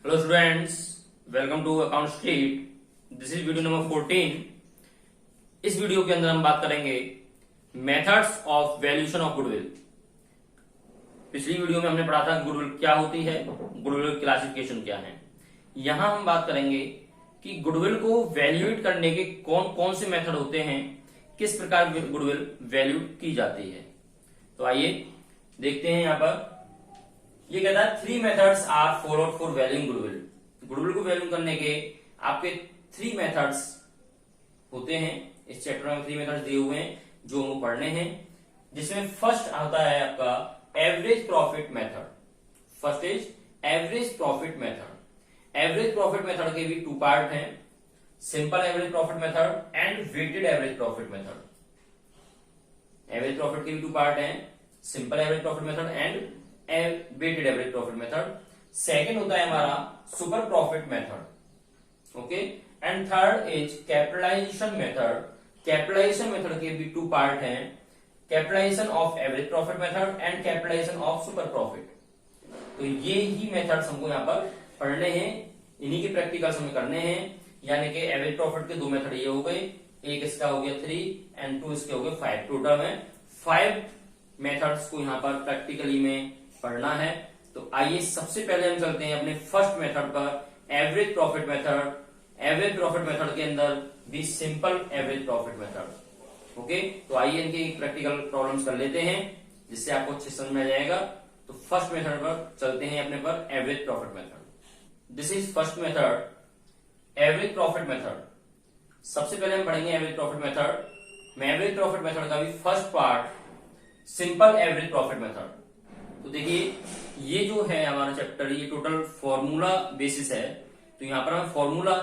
Hello students, welcome to account street. This is video number 14। इस video के अंदर हम बात करेंगे methods of valuation of goodwill. पिछली वीडियो में हमने पढ़ा था गुडविल क्या होती है, गुडविल क्लासिफिकेशन क्या है। यहां हम बात करेंगे कि गुडविल को वैल्यूएट करने के कौन कौन से मेथड होते हैं, किस प्रकार गुडविल वैल्यू की जाती है। तो आइए देखते हैं। यहां पर ये कहता है 3 methods are followed for valuing goodwill. Goodwill को वैल्यू करने के आपके 3 मेथड्स होते हैं। इस चैप्टर में 3 मेथड्स दिए हुए हैं जो हमको पढ़ने हैं, जिसमें फर्स्ट आता है आपका average profit method. First is average profit method. Average profit method के भी 2 पार्ट हैं, simple average profit method and weighted average profit method. Average profit के भी 2 पार्ट हैं, simple average profit method and weighted average profit method. Second होता है हमारा super profit method, okay. And third is capitalization method. Capitalization method के भी 2 part हैं, capitalization of average profit method and capitalization of super profit. तो ये ही methods हमको यहाँ पर पढ़ने हैं, इन्हीं के प्रैक्टिकल्स हमें करने हैं। यानी कि एवरेज प्रॉफिट के 2 मेथड ये हो गए, एक इसका हो गया 3 एंड 2 इसके हो गए 5। टोटल में 5 मेथड्स को यहाँ पर प्रैक्टिकली में पढ़ना है। तो आइए सबसे पहले हम चलते हैं अपने फर्स्ट मेथड पर, average profit method. Average profit method के अंदर भी simple average profit method, okay. तो आइए इनके प्रैक्टिकल प्रॉब्लम्स कर लेते हैं, जिससे आपको अच्छे समझ में आ जाएगा। तो फर्स्ट मेथड पर चलते हैं अपने पर, average profit method. This is first method, average profit method. सबसे पहले हम पढ़ेंगे average profit method. Average profit method का भी first part simple average profit method. तो देखिए ये जो है हमारा चैप्टर, ये टोटल फॉर्मूला बेसिस है। तो यहाँ पर हमें फॉर्मूला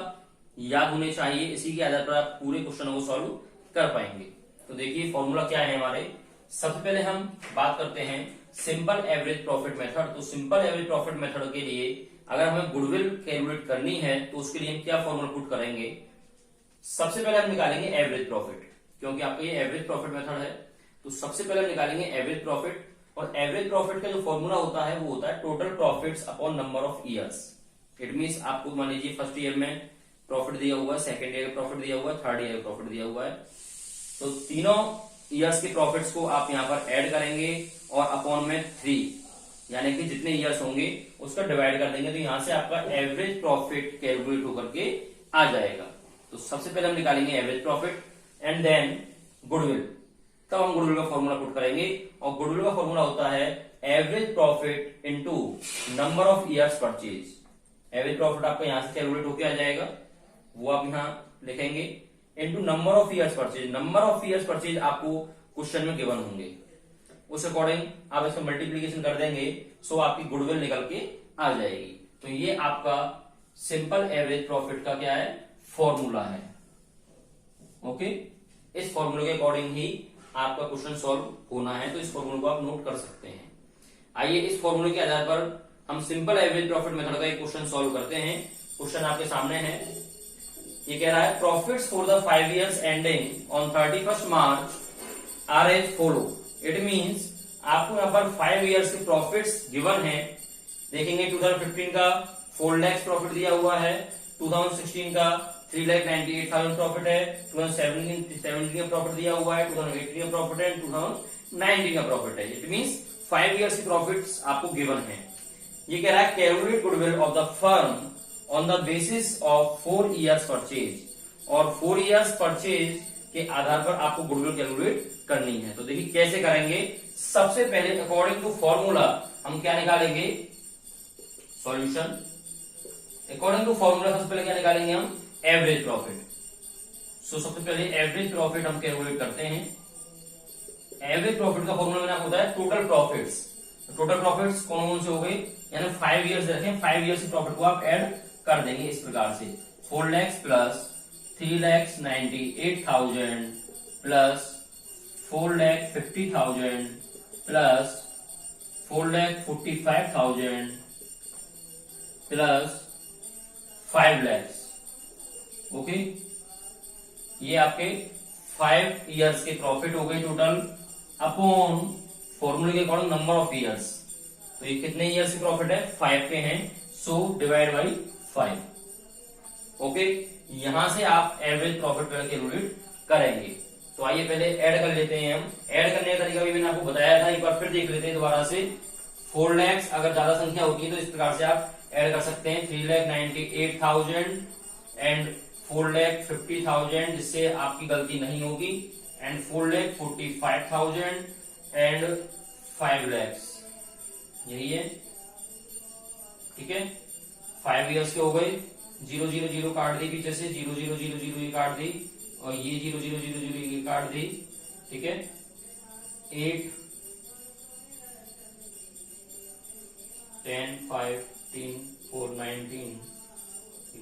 याद होने चाहिए, इसी के आधार पर आप पूरे क्वेश्चन को सॉल्व कर पाएंगे। तो देखिए फॉर्मूला क्या है हमारे। सबसे पहले हम बात करते हैं सिंपल एवरेज प्रॉफिट मेथड। तो सिंपल एवरेज प्रॉफिट मेथड के लिए अगर हमें गुडविल कैलकुलेट करनी है तो उसके लिए हम क्या फॉर्मूला पुट करेंगे। सबसे पहले हम निकालेंगे एवरेज प्रॉफिट, क्योंकि आपका ये एवरेज प्रॉफिट मेथड है। तो सबसे पहले हम निकालेंगे एवरेज प्रॉफिट, और एवरेज प्रॉफिट का जो फॉर्मूला होता है वो होता है total profits upon number of years. It means आपको मान लीजिए फर्स्ट ईयर में प्रॉफिट दिया हुआ है, सेकंड ईयर प्रॉफिट दिया हुआ है, थर्ड ईयर प्रॉफिट दिया हुआ है। तो तीनों ईयर्स के प्रॉफिट्स को आप यहाँ पर ऐड करेंगे और अपॉन में 3, यानी कि जितने ईयर्स होंगे उसका डिवाइड कर देंगे। तो यहां से आपका एवरेज प्रॉफिट कैलकुलेट होकर के आ जाएगा। तो सबसे पहले हम निकालेंगे average profit and then goodwill. तब हम गुडविल का फॉर्मूला पुट करेंगे, और गुडविल का फॉर्मूला होता है average profit into number of years purchase. Average profit आपका यहां से कैलकुलेट होकर आ जाएगा, वो आप यहां लिखेंगे, into number of years purchase. Number of years purchase आपको क्वेश्चन में गिवन होंगे, उस अकॉर्डिंग आप इसका मल्टीप्लीकेशन कर देंगे, सो आपकी गुडविल निकल के आ जाएगी। तो ये आपका सिंपल एवरेज प्रॉफिट का क्या है, फॉर्मूला है, ओके। इस फॉर्मूले के अकॉर्डिंग ही आपका क्वेश्चन सॉल्व होना है, तो इस फॉर्मूले को आप नोट कर सकते हैं। आइए इस फॉर्मूले के आधार पर हम सिंपल एवरेज प्रॉफिट मेथड का एक क्वेश्चन सॉल्व करते हैं। क्वेश्चन आपके सामने है, ये कह रहा है profits for the 5 years ending on 31st March are as follow. It means आपको यहाँ पर 5 years के प्रॉफिट्स गिवन है। देखेंगे 2015 का 4 lakhs प्रॉफिट दिया हुआ है, 2016 का 3,98,000 प्रॉफिट है, 2017 का प्रॉफिट दिया हुआ है, 2018 का प्रॉफिट है, 2019 का प्रॉफिट है। इट मींस 5 years की प्रॉफिट्स आपको गिवन है। ये कह रहा है calculate goodwill of the firm on the basis of 4 years purchase. और 4 years परचेज के आधार पर आपको गुडविल कैलकुलेट करनी है। तो देखिए कैसे करेंगे। सबसे पहले अकॉर्डिंग टू फॉर्मूला हम क्या निकालेंगे, सॉल्यूशन। अकॉर्डिंग टू फॉर्मूला सबसे पहले क्या निकालेंगे हम, एवरेज प्रॉफिट। सो सबसे पहले एवरेज प्रॉफिट हम कैलकुलेट करते हैं। एवरेज प्रॉफिट का फॉर्मूला मैंने आपको बताया टोटल प्रॉफिट्स। टोटल प्रॉफिट्स कौन कौन से हो गए, यानी 5 years रखें, 5 years की प्रॉफिट को आप ऐड कर देंगे इस प्रकार से, 4 lakhs plus 3,98,000 plus 4,50,000 plus 4,45,000 plus 5 lakhs, okay. ये आपके 5 years के प्रॉफिट हो गए टोटल, अपॉन फॉर्मूले के अकॉर्डिंग नंबर ऑफ ईयर्स। तो ये कितने ईयर्स की प्रॉफिट है, 5 के हैं, सो डिवाइड बाई 5। ओके, यहां से आप एवरेज प्रॉफिट पर कैलकुलेट करेंगे। तो आइए पहले ऐड कर लेते हैं। हम ऐड करने का तरीका भी मैंने आपको बताया था, एक बार फिर देख लेते हैं दोबारा से। 4 lakhs अगर ज्यादा संख्या होती है तो इस प्रकार से आप ऐड कर सकते हैं, 3,98,000 एंड 4,50,000, जिससे आपकी गलती नहीं होगी, एंड 4,45,000 एंड 5 lakhs, यही है। ठीक है, 5 years के हो गए। 0,0,0 काट दी पीछे से, 0,0,0,0 ये काट दी, और ये 0,0,0,0 ये काट दी। ठीक है, 8, 10, 15, 4, 19,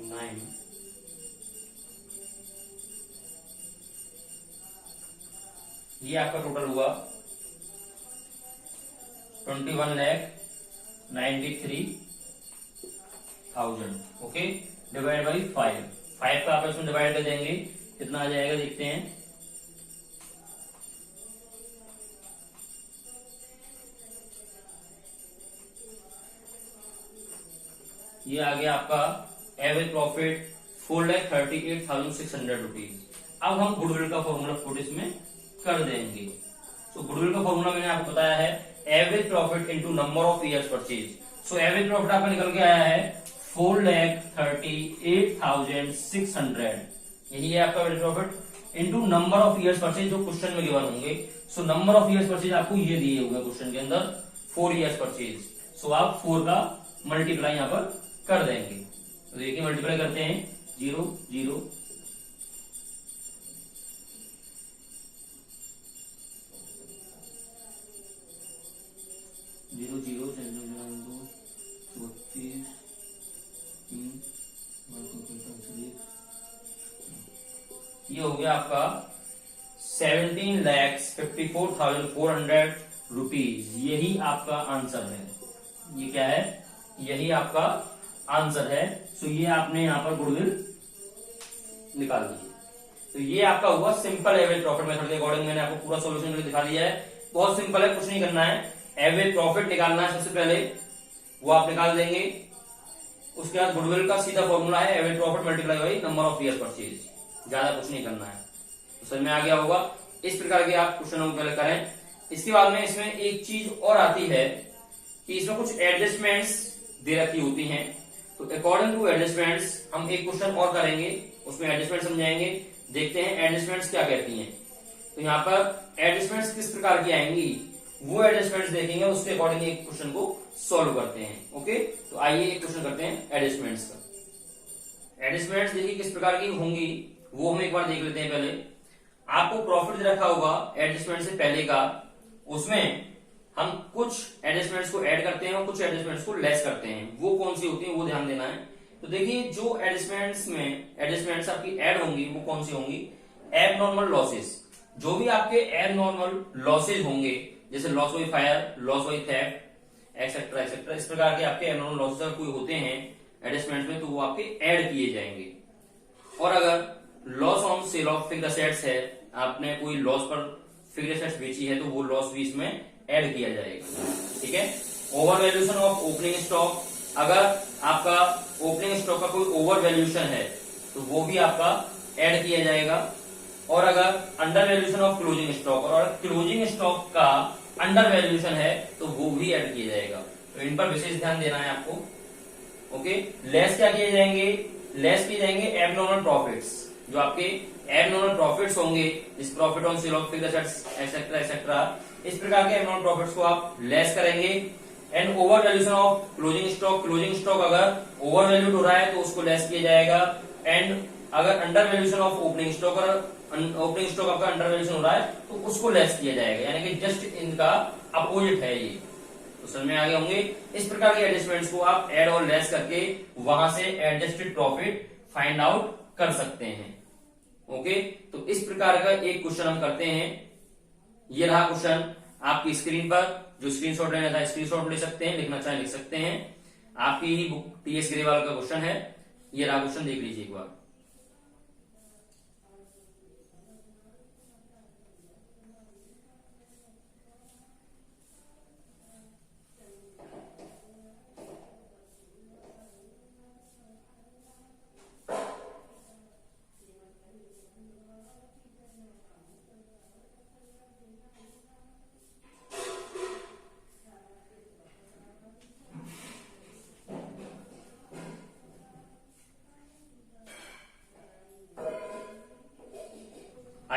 9, ये आपका टोटल हुआ 21,93,000। ओके, डिवाइड बाई 5 का आप इसमें डिवाइड कर देंगे, कितना आ जाएगा देखते हैं। ये आ गया आपका एवरेज प्रॉफिट 4,38,600 रुपीज। अब हम गुडविल का फॉर्मूला पुट इसमें कर देंगे। तो गुडविल का फॉर्मूला मैंने आपको बताया है, average profit into number of years purchase. So average profit आपका निकल के आया है 4,38,600, यही है आपका average profit into number of years purchase, जो क्वेश्चन में गिवन होंगे। So number of years purchase आपको ये दिए हुए क्वेश्चन के अंदर, 4 years परचेज। सो आप 4 का मल्टीप्लाई यहां पर कर देंगे। तो देखिए मल्टीप्लाई करते हैं, 0, 0, 0, 0, 32, 3, ये हो गया आपका 17,54,400 रुपीज। यही आपका आंसर है। ये क्या है? यही आपका आंसर है। सो ये आपने यहां पर गुडविल निकाल दी। तो ये आपका हुआ सिंपल एवरेज प्रॉफिट मेथड के अकॉर्डिंग। मैंने आपको पूरा सॉल्यूशन करके दिखा दिया है। बहुत सिंपल है, कुछ नहीं करना है। एवरेज प्रॉफिट निकालना है सबसे पहले, वो आप निकाल देंगे। उसके बाद गुडविल का सीधा फॉर्मूला है average profit multiply by number of years purchase. ज्यादा कुछ नहीं करना है। तो समझ में आ गया होगा। इस प्रकार के आप क्वेश्चन पहले करें। इसके बाद में इसमें एक चीज और आती है कि इसमें कुछ एडजस्टमेंट्स दे रखी होती हैं। तो अकॉर्डिंग टू एडजस्टमेंट्स हम एक क्वेश्चन और करेंगे, उसमें एडजस्टमेंट समझाएंगे। देखते हैं एडजस्टमेंट्स क्या कहती हैं। तो यहाँ पर एडजस्टमेंट्स किस प्रकार की आएंगी, वो एडजस्टमेंट्स देखेंगे, उसके अकॉर्डिंग एक क्वेश्चन को सॉल्व करते हैं। ओके, तो आइए एक क्वेश्चन करते हैं एडजस्टमेंट्स का। एडजस्टमेंट्स देखिए किस प्रकार की होंगी, वो हम एक बार देख लेते हैं। पहले आपको प्रॉफिट रखा होगा एडजस्टमेंट से पहले का, उसमें हम कुछ एडजस्टमेंट्स को ऐड करते हैं और कुछ एडजस्टमेंट्स को लेस करते हैं। वो कौन सी होती है वो ध्यान देना है। तो देखिए जो एडजस्टमेंट्स आपकी ऐड होंगी वो कौन सी होंगी, एबनॉर्मल लॉसेस। जो भी आपके एबनॉर्मल लॉसेज होंगे, जैसे loss by fire, loss by theft, etcetera etcetera, इस प्रकार के आपके एबनॉर्मल लॉसेज कोई होते हैं एडजस्टमेंट में, तो वो आपके ऐड किए जाएंगे। और अगर loss on sale of fixed assets है, आपने कोई लॉस पर फिक्स्ड एसेट्स बेची है, तो वो लॉस भी इसमें ऐड किया जाएगा। ठीक है। Over valuation of opening stock, अगर आपका ओपनिंग स्टॉक का कोई ओवर वैल्यूएशन है तो वो भी आपका ऐड किया जाएगा। और अगर under valuation of closing stock, और क्लोजिंग स्टॉक का अंडर वैल्यूएशन है तो वो भी ऐड किया जाएगा। तो इन पर विशेष ध्यान देना है आपको। ओके, लेस क्या किए जाएंगे, लेस किए जाएंगे एबनॉर्मल प्रॉफिट्स। जो आपके एबनॉर्मल प्रॉफिट्स होंगे, इस profit on sale of fixed assets etcetera etcetera, इस प्रकार के एबनॉर्मल प्रॉफिट्स को आप लेस करेंगे। And over valuation of closing stock, closing stock अगर ओवर वैल्यूड हो रहा है तो उसको लेस किया जाएगा। एंड अगर under valuation of opening stock, और ओपनिंग स्टॉक आपका अंडर वैल्यूएशन हो रहा है तो उसको लेस किया जाएगा। यानी कि जस्ट इनका अपोजिट है ये। तो समझ में आ गए होंगे। इस प्रकार के एडजस्टमेंट्स को आप ऐड और लेस करके वहां से एडजस्टेड प्रॉफिट फाइंड आउट कर सकते हैं। ओके, तो इस प्रकार का एक क्वेश्चन हम करते हैं। ये रहा क्वेश्चन आपकी स्क्रीन पर। जो स्क्रीनशॉट लेना था स्क्रीनशॉट ले सकते हैं, लिखना चाहे लिख सकते हैं। आपकी ही बुक टीएस ग्रेवाल का क्वेश्चन है। ये रहा क्वेश्चन, देख लीजिए एक बार।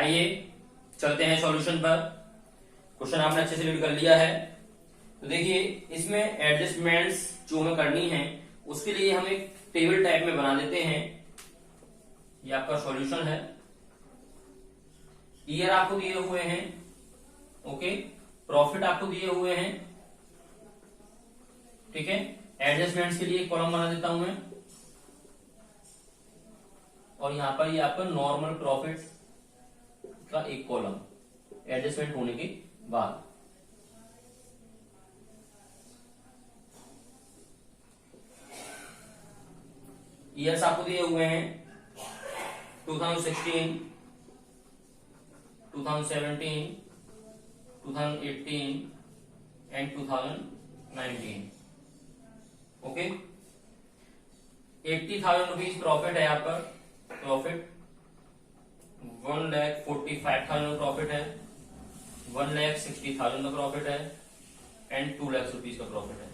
आइए चलते हैं सॉल्यूशन पर। क्वेश्चन आपने अच्छे से रीड कर लिया है। तो देखिए इसमें एडजस्टमेंट्स जो हमें करनी है उसके लिए हम एक टेबल टाइप में बना देते हैं। ये आपका सॉल्यूशन है। ईयर आपको दिए हुए हैं, ओके, प्रॉफिट आपको दिए हुए हैं, ठीक है। एडजस्टमेंट्स के लिए एक कॉलम बना देता हूं मैं, और यहां पर ये आपका नॉर्मल प्रॉफिट का एक कॉलम एडजस्टमेंट होने के बाद। ईयर्स आपको दिए हुए हैं 2016, 2017, 2018 एंड 2019, ओके। 80,000 रुपीज प्रॉफिट है यहाँ पर, प्रॉफिट 1,45,000 प्रॉफिट है, 1,60,000 का प्रॉफिट है एंड 2 लाख रुपीज का प्रॉफिट है।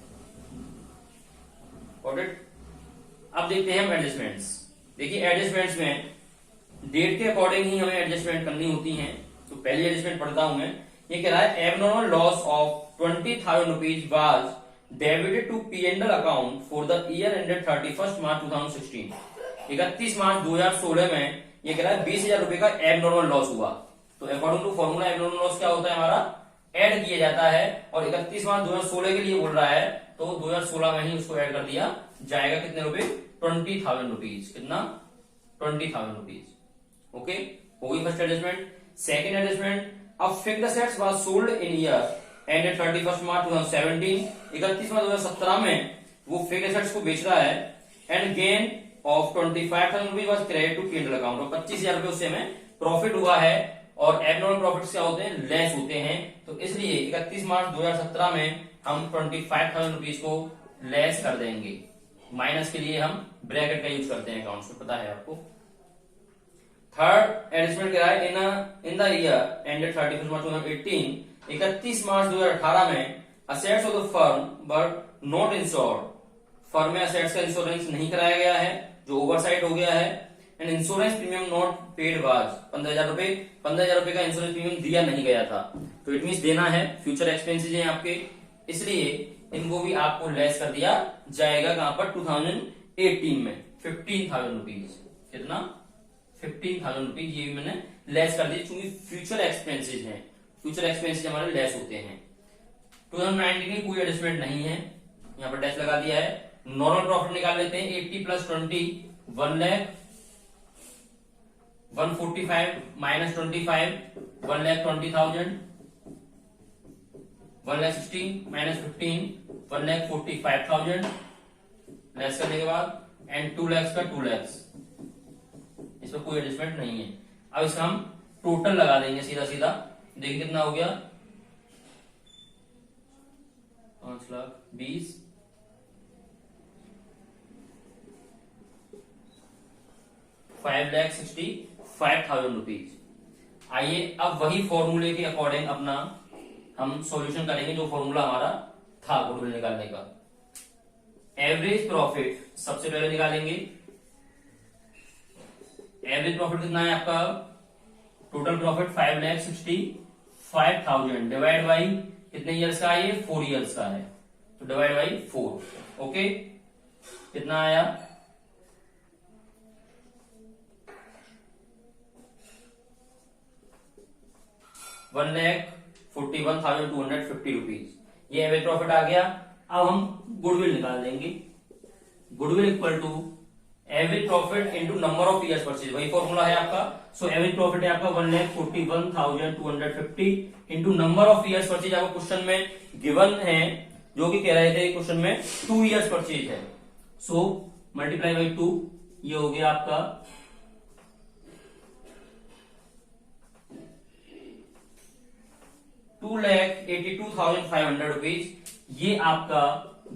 Got it. अब देखते हैं हम एडजस्टमेंट्स। देखिए एडजस्टमेंट्स में डेट के अकॉर्डिंग ही हमें एडजस्टमेंट करनी होती है। तो पहली एडजस्टमेंट पढ़ता हूं मैं। ये कह रहा है abnormal loss of 20,000 rupees was debited to P&L account for the year ended 31 March 2016। 31 March 2016 में ये कह रहा है 20,000 रुपए का एबनॉर्मल लॉस हुआ। तो according to formula abnormal loss क्या होता है हमारा, ऐड किया जाता है, और 31 मार्च 2016 के लिए बोल रहा है तो 2016 में ही उसको ऐड कर दिया जाएगा। कितने रुपए, 20,000 रुपीज। कितना, 20,000 रुपीज, ओके। हो गई फर्स्ट एडजस्टमेंट। सेकंड एडजस्टमेंट, अब fixed assets was sold in year ended 31 March 2017। 31 March 2017 में वो फिक्स्ड एसेट्स को बेच रहा है and gain of 25,000 rupees was credit to P&L account. और 25,000 रुपए उससे हमें प्रॉफिट हुआ है, और एबनॉर्मल प्रॉफिट्स क्या होते हैं, लेस होते हैं। तो इसलिए 31 मार्च 2017 में हम 25,000 रुपीज को लेस कर देंगे। माइनस के लिए हम ब्रैकेट का यूज करते हैं अकाउंट्स में, पता है आपको। थर्ड एडजस्टमेंट क्या है, इन द ईयर एंडेड 31 मार्च 2018, 31 मार्च 2018 में assets of the firm were not insured. Firm में असेट्स का इंश्योरेंस नहीं कराया गया है, जो ओवरसाइट हो गया है। And insurance premium not paid was 15,000 रुपए। 15,000 रुपए का इंश्योरेंस प्रीमियम दिया नहीं गया था, तो इट मींस देना है, फ्यूचर एक्सपेंसेस हैं आपके, इसलिए इनको भी आपको लेस कर दिया जाएगा। कहां पर, 2018 में 15,000 रुपीज। कितना, 15,000 रुपीज। ये भी मैंने लेस कर दिया क्योंकि फ्यूचर एक्सपेंसेस हैं, फ्यूचर एक्सपेंसेस हमारे लेस होते हैं। 2019 की कोई एडजस्टमेंट नहीं है, यहाँ पर डैश लगा दिया है। नॉर्मल प्रॉफिट निकाल लेते हैं। 80 plus 20 1 lakh, 145 minus 25 1,20,000, 1,60 minus 15 1,45,000 less करने के बाद, एंड 2 लाख का 2 लाख। इसमें कोई एडजस्टमेंट नहीं है। अब इसका हम टोटल लगा देंगे सीधा सीधा। देखिए कितना हो गया, 5,20,000 5,65,000 रुपीज। आइए अब वही फॉर्मूले के अकॉर्डिंग अपना हम सॉल्यूशन करेंगे, जो फॉर्मूला हमारा था गुडविल निकालने का। एवरेज प्रॉफिट सबसे पहले निकालेंगे। एवरेज प्रॉफिट कितना है आपका, टोटल प्रॉफिट 5,65,000 डिवाइड बाई कितने ईयर्स का है, ये 4 ईयर्स का है, तो डिवाइड बाई 4, ओके। कितना आया, 1,41,250 रुपीज। ये एवरेज प्रॉफिट आ गया। अब हम गुडविल निकाल देंगे। Goodwill equal to average profit into number of years purchase, वही फॉर्मूला है आपका। सो एवरेज प्रॉफिट है आपका 1,41,250 into number of years purchase. आपको क्वेश्चन में गिवन है, जो कि कह रहे थे क्वेश्चन में 2 ईयर्स परचेज है, सो मल्टीप्लाई बाई 2, ये हो गया आपका 2,82,500 रुपीज। ये आपका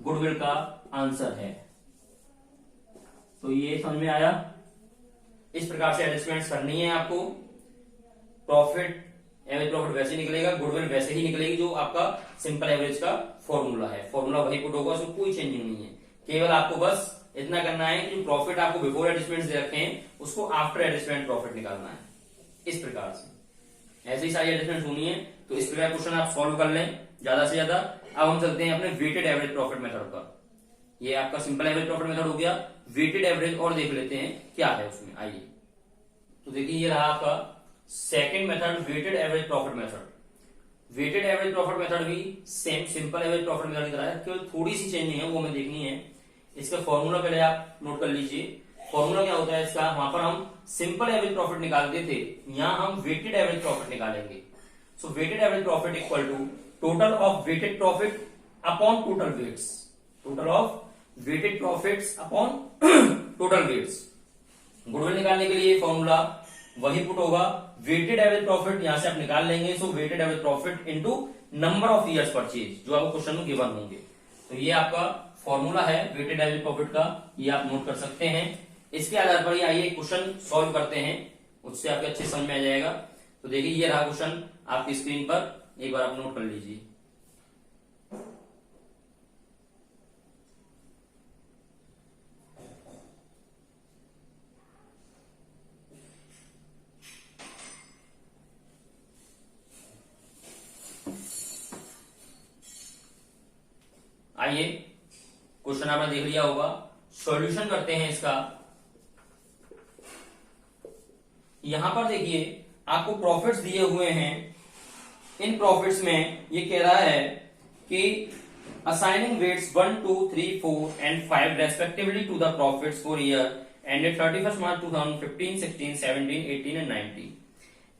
गुडविल का आंसर है। तो ये समझ में आया। इस प्रकार से एडजस्टमेंट्स करनी है आपको। प्रॉफिट, एवरेज प्रॉफिट वैसे निकलेगा, गुडविल वैसे ही निकलेगी, जो आपका सिंपल एवरेज का फॉर्मूला है। फॉर्मूला वही पुट होगा, उसमें कोई चेंजिंग नहीं है। केवल आपको बस इतना करना है कि जो प्रॉफिट आपको बिफोर एडजस्टमेंट दे रखे हैं उसको आफ्टर एडजस्टमेंट प्रॉफिट निकालना है, इस प्रकार से। ऐसे ही सारी एडजस्टमेंट होनी है। तो इस प्रकार क्वेश्चन आप सॉल्व कर लें ज्यादा से ज्यादा। अब हम चलते हैं अपने वेटेड एवरेज प्रॉफिट मेथड पर। ये आपका सिंपल एवरेज प्रॉफिट मेथड हो गया। वेटेड एवरेज और देख लेते हैं क्या है उसमें, आइए। तो देखिए ये रहा आपका second method, weighted average profit method. Weighted average profit method भी same simple average profit method की तरह है, केवल थोड़ी सी चेंजिंग है, वो हमें देखनी है। इसका फॉर्मूला पहले आप नोट कर लीजिए। फॉर्मूला क्या होता है इसका, वहां पर हम सिंपल एवरेज प्रॉफिट निकालते थे, यहां हम वेटेड एवरेज प्रॉफिट निकालेंगे। So weighted average profit equal to total of weighted profit upon total weights. Total of weighted profits upon total weights. Goodwill निकालने के लिए फॉर्मूला वही पुट होगा, वेटेड एवरेज प्रॉफिट यहां से आप निकाल लेंगे। So weighted average profit into number of years purchase, जो आपको क्वेश्चन में गिवन होंगे। तो ये आपका फॉर्मूला है वेटेड एवरेज प्रॉफिट का, ये आप नोट कर सकते हैं। इसके आधार पर आइए क्वेश्चन सॉल्व करते हैं, उससे आपके अच्छे समझ में आ जाएगा। तो देखिए ये रहा क्वेश्चन आपकी स्क्रीन पर, एक बार आप नोट कर लीजिए। आइए क्वेश्चन आपने देख लिया होगा, सॉल्यूशन करते हैं इसका। यहां पर देखिए आपको प्रॉफिट्स दिए हुए हैं। इन प्रॉफिट्स में ये कह रहा है कि assigning weights 1, 2, 3, 4 and 5 respectively to the profits for year ended 31 March 2015, 16, 17, 18 and 19।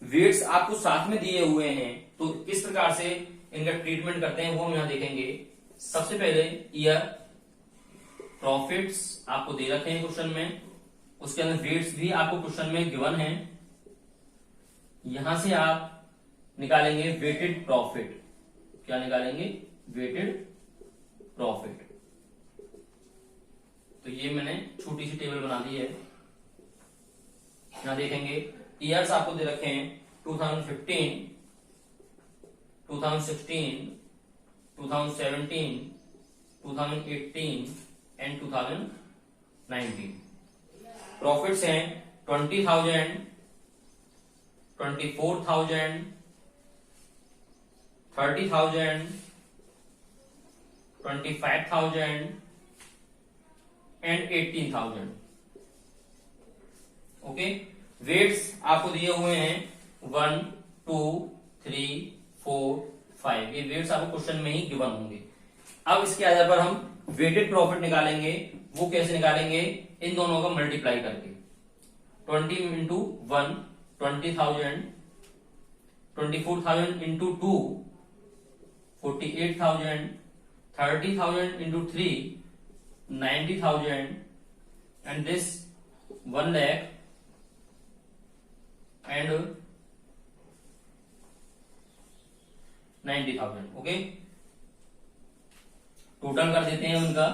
Weights आपको साथ में दिए हुए हैं, तो किस प्रकार से इनका ट्रीटमेंट करते हैं वो हम यहां देखेंगे। सबसे पहले ईयर प्रॉफिट्स आपको दे रखे हैं क्वेश्चन में, उसके अंदर वेट्स भी आपको क्वेश्चन में गिवन है। यहां से आप निकालेंगे वेटेड प्रॉफिट। क्या निकालेंगे? Weighted profit. तो ये मैंने छोटी सी टेबल बना दी है। यहां देखेंगे ईयर्स आपको दे रखे हैं 2015, 2016, 2017, 2018 एंड 2019। प्रॉफिट्स हैं 20,000, 24,000, 30,000, 25,000 एंड 18,000। ओके, वेट्स आपको दिए हुए हैं 1, 2, 3, 4, 5। ये वेट्स आपको क्वेश्चन में ही गिवन होंगे। अब इसके आधार पर हम वेटेड प्रॉफिट निकालेंगे। वो कैसे निकालेंगे? इन दोनों का मल्टीप्लाई करके। 20 into 1 20,000, 24,000 into 2 48,000, 30,000 into 3 90,000 and this 1 lakh and 90,000। Okay, total कर देते हैं उनका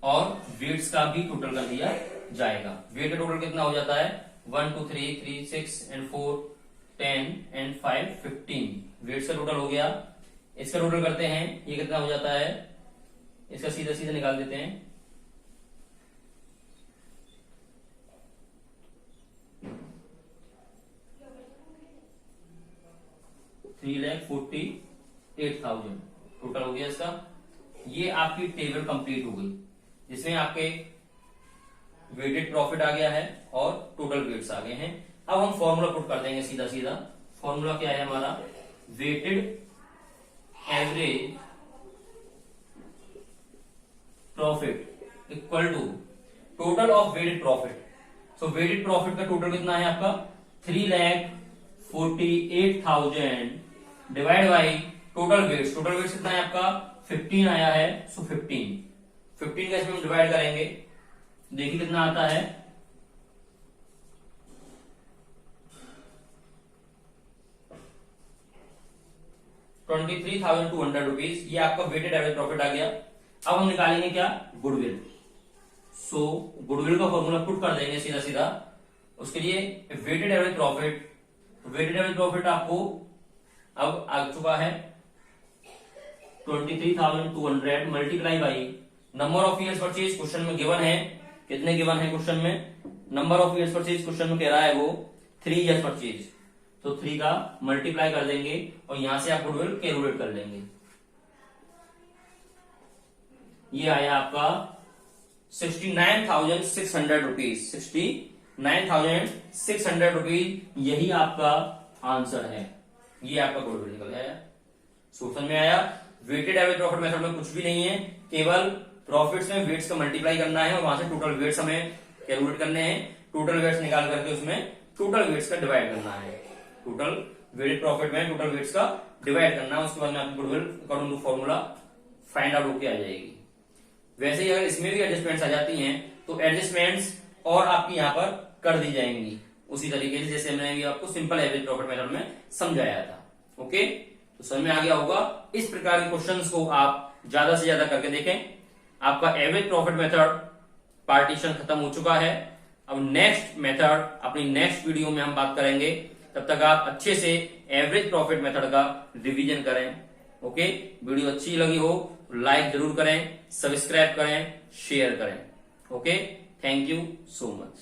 और वेट्स का भी टोटल कर दिया जाएगा। वेट का टोटल कितना हो जाता है? 1, 2, 3, 3, 6 एंड 4 10 एंड 5 15। वेट्स का टोटल हो गया। इसका टोटल करते हैं, ये कितना हो जाता है? इसका सीधा सीधा निकाल देते हैं। $3,48,000 टोटल हो गया इसका। ये आपकी टेबल कंप्लीट हो गई, जिसमें आपके वेटेड प्रॉफिट आ गया है और टोटल वेट्स आ गए हैं। अब हम फॉर्मूला पुट कर देंगे सीधा सीधा। फॉर्मूला क्या है हमारा? Weighted average profit equal to total of weighted profit. So weighted profit का टोटल कितना है आपका? 3,48,000 divide by total weights. Total weights कितना है आपका? 15 आया है। सो 15 का इसमें हम डिवाइड करेंगे, देखिए कितना आता है। ₹23,200। ये आपका वेटेड एवरेज प्रॉफिट आ गया। अब हम निकालेंगे क्या? गुडविल। सो गुडविल का फॉर्मूला पुट कर देंगे सीधा सीधा। उसके लिए weighted average profit, weighted average profit आपको अब आ चुका है 23,200 multiply by number of years purchase. Question में गिवन है, कितने गिवन है क्वेश्चन में? Number of years purchase question में कह रहा है वो 3 ईयर्स परचेज। तो तो 3 का मल्टीप्लाई कर देंगे और यहां से आप गुडविल कैलकुलेट कर लेंगे। ये आया आपका 69,600 रुपीज, 69,600 रुपीज, यही आपका आंसर है। ये आपका गुडविल निकल आया। समझ में आया? वेटेड एवरेज प्रॉफिट मेथड में कुछ भी नहीं है, केवल प्रॉफिट्स में वेट्स का मल्टीप्लाई करना है और वहां से टोटल वेट्स हमें कैलकुलेट करने हैं। टोटल वेट्स निकाल करके उसमें टोटल वेट्स का डिवाइड करना है। टोटल वेटेड प्रॉफिट में टोटल वेट्स का डिवाइड करना है, उसके बाद में आपकी goodwill according to formula find out होके आ जाएगी। वैसे ही अगर इसमें भी एडजस्टमेंट्स आ जाती हैं तो एडजस्टमेंट्स और आपकी यहां पर कर दी जाएंगी उसी तरीके से जैसे हमने अभी आपको सिंपल एवरेज प्रॉफिट मेथड में समझाया था। ओके, तो समझ में आ गया होगा। इस प्रकार के क्वेश्चंस को आप ज्यादा से ज्यादा करके देखें। आपका एवरेज प्रॉफिट मेथड पार्टीशन खत्म हो चुका है। अब नेक्स्ट मेथड अपनी नेक्स्ट वीडियो में हम बात करेंगे। तब तक आप अच्छे से एवरेज प्रॉफिट मेथड का रिवीजन करें। ओके, वीडियो अच्छी लगी हो लाइक जरूर करें, सब्सक्राइब करें, शेयर करें। Okay, thank you so much.